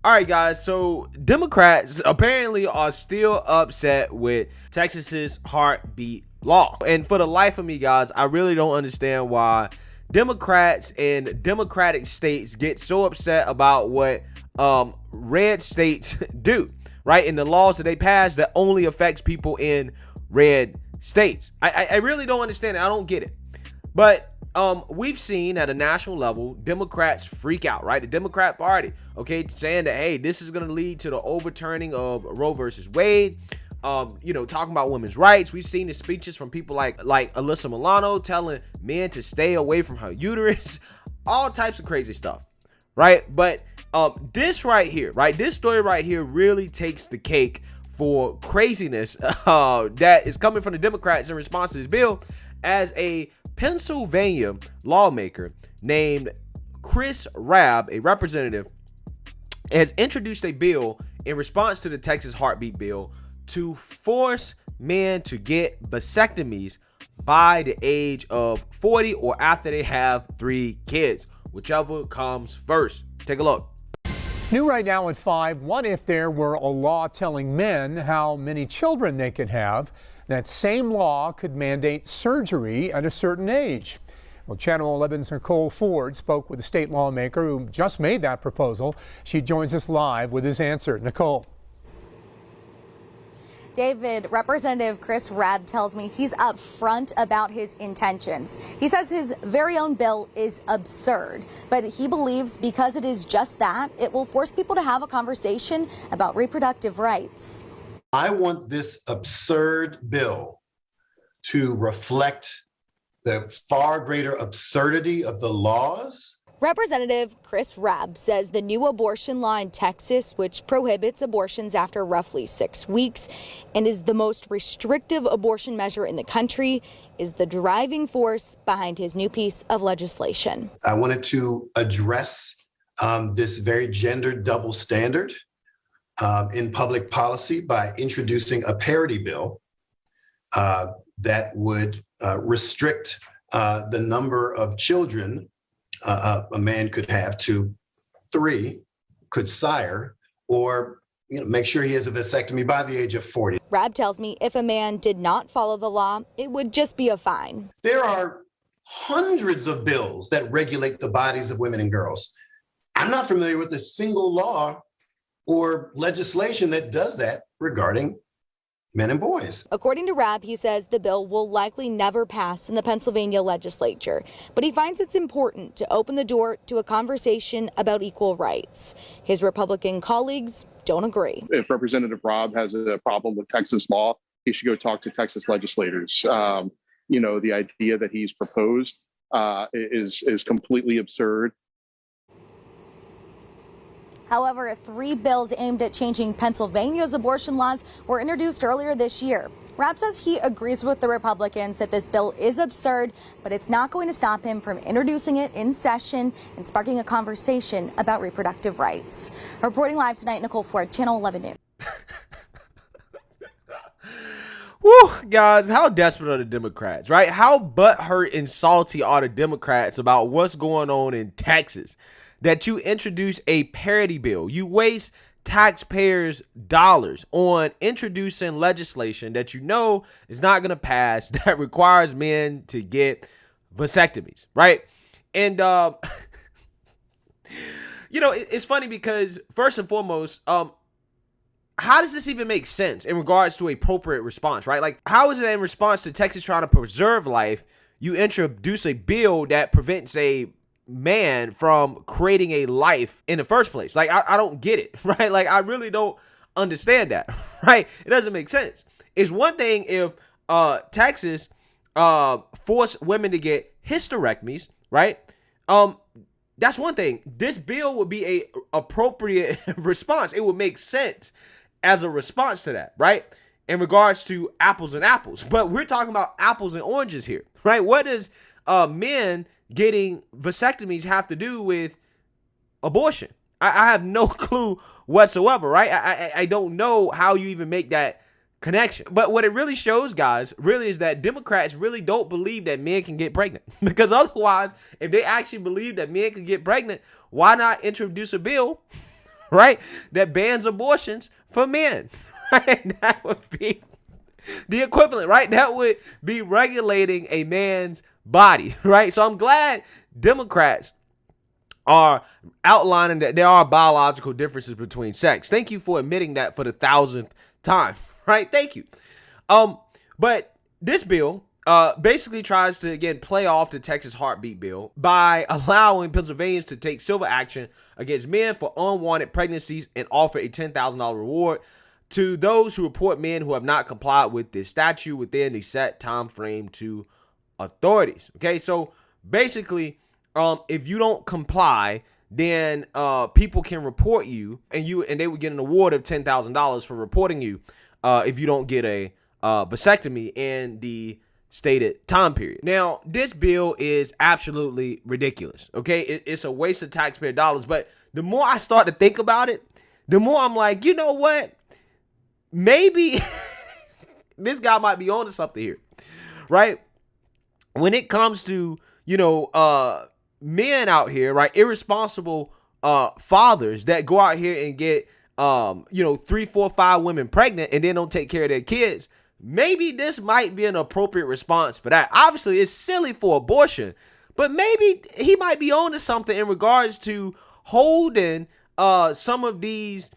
All right, guys. So Democrats apparently are still upset with Texas's heartbeat law. And for the life of me, guys, I really don't understand why Democrats in Democratic states get so upset about what red states do, right? And the laws that they pass that only affects people in red states. I really don't understand it. I don't get it. But we've seen at a national level, Democrats freak out, right? The Democrat Party, okay, saying that, hey, this is going to lead to the overturning of Roe versus Wade. Talking about women's rights. We've seen the speeches from people like Alyssa Milano telling men to stay away from her uterus, all types of crazy stuff, right? But this right here, right? This story right here really takes the cake for craziness that is coming from the Democrats in response to this bill, as a Pennsylvania lawmaker named Chris Rabb, a representative, has introduced a bill in response to the Texas heartbeat bill to force men to get vasectomies by the age of 40 or after they have 3 kids, whichever comes first. Take a look. New right now at 5, what if there were a law telling men how many children they could have? That same law could mandate surgery at a certain age. Well, Channel 11's Nicole Ford spoke with a state lawmaker who just made that proposal. She joins us live with his answer. Nicole. David, Representative Chris Rabb tells me he's upfront about his intentions. He says his very own bill is absurd, but he believes because it is just that, it will force people to have a conversation about reproductive rights. I want this absurd bill to reflect the far greater absurdity of the laws. Representative Chris Rabb says the new abortion law in Texas, which prohibits abortions after roughly 6 weeks and is the most restrictive abortion measure in the country, is the driving force behind his new piece of legislation. I wanted to address this very gendered double standard in public policy by introducing a parity bill that would restrict the number of children a man could have to 3, could sire, or make sure he has a vasectomy by the age of 40. Rabb tells me if a man did not follow the law, it would just be a fine. There are hundreds of bills that regulate the bodies of women and girls. I'm not familiar with a single law or legislation that does that regarding men and boys. According to Rabb, he says the bill will likely never pass in the Pennsylvania legislature, but he finds it's important to open the door to a conversation about equal rights. His Republican colleagues don't agree. If Representative Rabb has a problem with Texas law, he should go talk to Texas legislators. The idea that he's proposed is completely absurd. However, 3 bills aimed at changing Pennsylvania's abortion laws were introduced earlier this year. Rabb says he agrees with the Republicans that this bill is absurd, but it's not going to stop him from introducing it in session and sparking a conversation about reproductive rights. Reporting live tonight, Nicole Ford, Channel 11 News. Woo, guys, how desperate are the Democrats, right? How butthurt and salty are the Democrats about what's going on in Texas? That you introduce a parity bill. You waste taxpayers' dollars on introducing legislation that you know is not going to pass, that requires men to get vasectomies, right? And, it's funny because, first and foremost, how does this even make sense in regards to appropriate response, right? Like, how is it in response to Texas trying to preserve life, you introduce a bill that prevents a man from creating a life in the first place? Like, I don't get it, right? Like, I really don't understand that, right? It doesn't make sense. It's one thing if Texas forced women to get hysterectomies, right? That's one thing. This bill would be a appropriate response. It would make sense as a response to that, right? In regards to apples and apples. But we're talking about apples and oranges here, right? What does men getting vasectomies have to do with abortion? I have no clue whatsoever, right? I don't know how you even make that connection. But what it really shows, guys, really is that Democrats really don't believe that men can get pregnant. Because otherwise, if they actually believe that men can get pregnant, why not introduce a bill, right, that bans abortions for men. Right? That would be the equivalent, right? That would be regulating a man's body, right? So I'm glad Democrats are outlining that there are biological differences between sex. Thank you for admitting that for the 1,000th time, right? Thank you. But this bill basically tries to, again, play off the Texas heartbeat bill by allowing Pennsylvanians to take civil action against men for unwanted pregnancies and offer a $10,000 reward to those who report men who have not complied with this statute within the set time frame to authorities. Okay, so basically, if you don't comply, then people can report you, and they would get an award of $10,000 for reporting you if you don't get a vasectomy in the stated time period. Now, this bill is absolutely ridiculous. Okay, it's a waste of taxpayer dollars. But the more I start to think about it, the more I'm like, you know what? Maybe this guy might be onto something here, right? When it comes to, men out here, right, irresponsible fathers that go out here and get 3, 4, 5 women pregnant and then don't take care of their kids, maybe this might be an appropriate response for that. Obviously, it's silly for abortion, but maybe he might be onto something in regards to holding some of these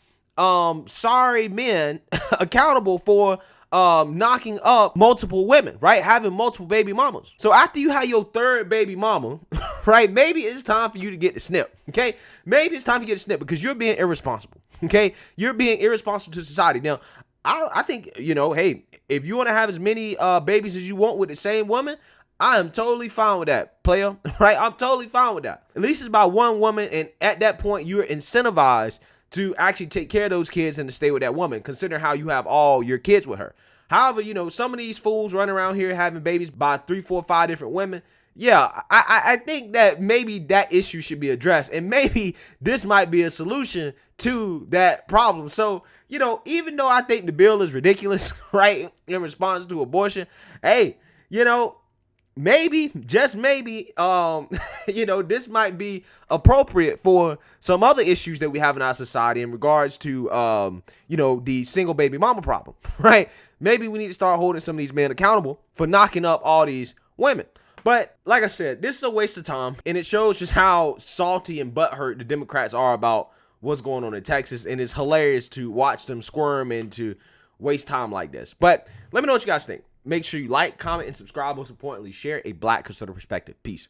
sorry men accountable for knocking up multiple women, right? Having multiple baby mamas. So after you have your third baby mama, right, maybe it's time for you to get the snip, okay? Maybe it's time to get a snip because you're being irresponsible, okay? You're being irresponsible to society. Now, I think, hey, if you want to have as many babies as you want with the same woman, I am totally fine with that, player, right? I'm totally fine with that. At least it's by one woman, and at that point, you're incentivized to actually take care of those kids and to stay with that woman, consider how you have all your kids with her. However, some of these fools run around here having babies by 3, 4, 5 different women. Yeah, I think that maybe that issue should be addressed, and maybe this might be a solution to that problem. So, even though I think the bill is ridiculous, right, in response to abortion, hey, maybe, just maybe, this might be appropriate for some other issues that we have in our society in regards to, the single baby mama problem, right? Maybe we need to start holding some of these men accountable for knocking up all these women. But like I said, this is a waste of time, and it shows just how salty and butthurt the Democrats are about what's going on in Texas, and it's hilarious to watch them squirm and to waste time like this. But let me know what you guys think. Make sure you like, comment, and subscribe. Most importantly, share a Black conservative perspective. Peace.